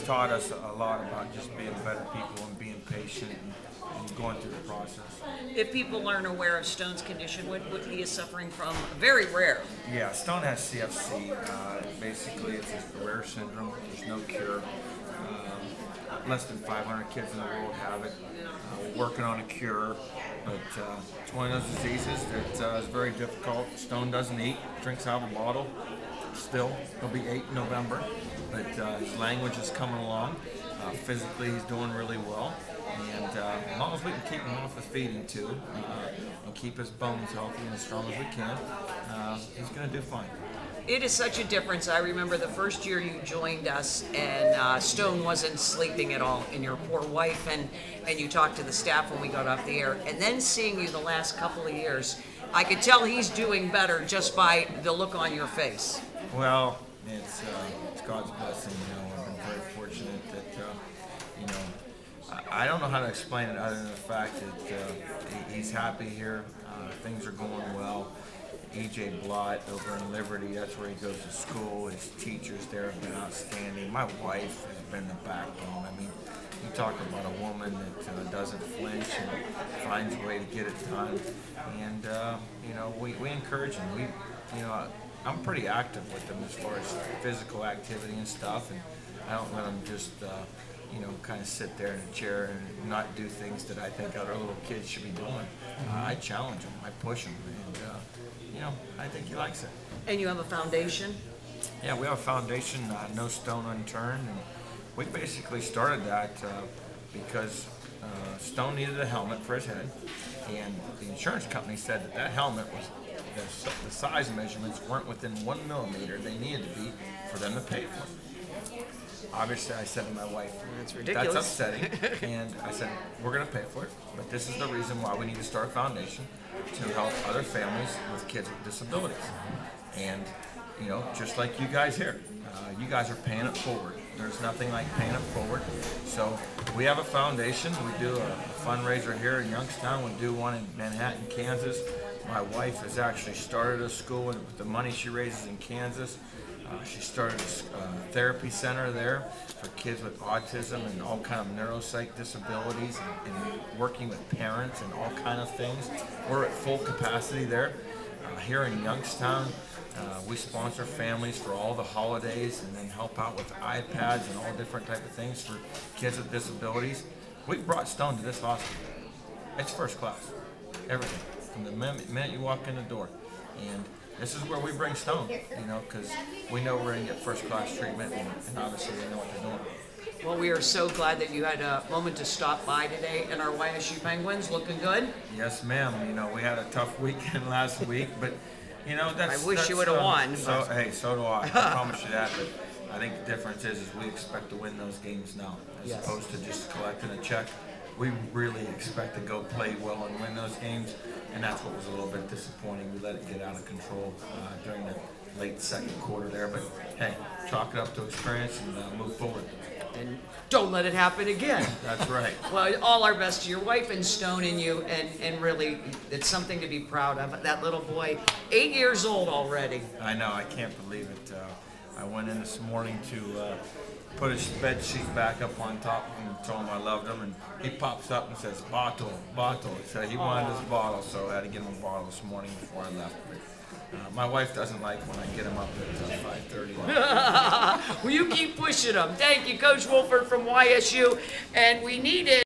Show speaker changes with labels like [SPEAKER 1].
[SPEAKER 1] taught us a lot about just being better people and being patient and going through the process.
[SPEAKER 2] If people aren't aware of Stone's condition, what he is suffering from, very rare.
[SPEAKER 1] Yeah, Stone has CFC. Basically, it's a rare syndrome. There's no cure. Less than 500 kids in the world have it. We're working on a cure, but it's one of those diseases that is very difficult. Stone doesn't eat, drinks out of a bottle. Still, he'll be 8 in November, but his language is coming along. Physically, he's doing really well, and as long as we can keep him off the feeding tube and keep his bones healthy and as strong as we can, he's going to do fine.
[SPEAKER 2] It is such a difference. I remember the first year you joined us, and Stone wasn't sleeping at all, and your poor wife, and you talked to the staff when we got off the air, and then seeing you the last couple of years, I could tell he's doing better just by the look on your face.
[SPEAKER 1] Well, it's God's blessing. I've been very fortunate that I don't know how to explain it other than the fact that he's happy here. Things are going well. E.J. Blott over in Liberty, that's where he goes to school. His teachers there have been outstanding. My wife has been the backbone. I mean, you talk about a woman that doesn't flinch and finds a way to get it done. And, we encourage him. I'm pretty active with him as far as physical activity and stuff. And I don't let him just, kind of sit there in a chair and not do things that I think other little kids should be doing. I challenge him. I push him. And, I think he likes it.
[SPEAKER 2] And you have a foundation?
[SPEAKER 1] Yeah, we have a foundation, No Stone Unturned, and we basically started that because Stone needed a helmet for his head, and the insurance company said that helmet was, the size measurements weren't within 1 millimeter they needed to be for them to pay for it. Obviously, I said to my wife,
[SPEAKER 2] that's ridiculous.
[SPEAKER 1] That's upsetting. And I said, we're going to pay for it, but this is the reason why we need to start a foundation to help other families with kids with disabilities. And, just like you guys here, you guys are paying it forward. There's nothing like paying it forward. So we have a foundation. We do a fundraiser here in Youngstown. We do one in Manhattan, Kansas. My wife has actually started a school with the money she raises in Kansas. She started a therapy center there for kids with autism and all kind of neuropsych disabilities and working with parents and all kind of things. We're at full capacity there. Here in Youngstown, we sponsor families for all the holidays and then help out with iPads and all different type of things for kids with disabilities. We brought Stone to this hospital. It's first class, everything, from the minute you walk in the door. And this is where we bring Stone, because we know we're going to get first-class treatment, and obviously they know what they're doing.
[SPEAKER 2] Well, we are so glad that you had a moment to stop by today, and our YSU Penguins looking good.
[SPEAKER 1] Yes, ma'am. We had a tough weekend last week, but that's.
[SPEAKER 2] I wish you would have won.
[SPEAKER 1] So do I. I promise you that. But I think the difference is we expect to win those games now, as opposed to just collecting a check. We really expect to go play well and win those games, and that's what was a little bit disappointing. We let it get out of control during the late second quarter there, but hey, chalk it up to experience and move forward.
[SPEAKER 2] And don't let it happen again.
[SPEAKER 1] That's right.
[SPEAKER 2] Well, all our best to your wife and Stone and you, and really, it's something to be proud of. That little boy, 8 years old already.
[SPEAKER 1] I know, I can't believe it. I went in this morning to put his bed sheet back up on top and told him I loved him, and he pops up and says, bottle. So he wanted his bottle, so I had to get him a bottle this morning before I left. But my wife doesn't like when I get him up at 5:30.
[SPEAKER 2] Well, you keep pushing him. Thank you, Coach Wolford from YSU, and we need it.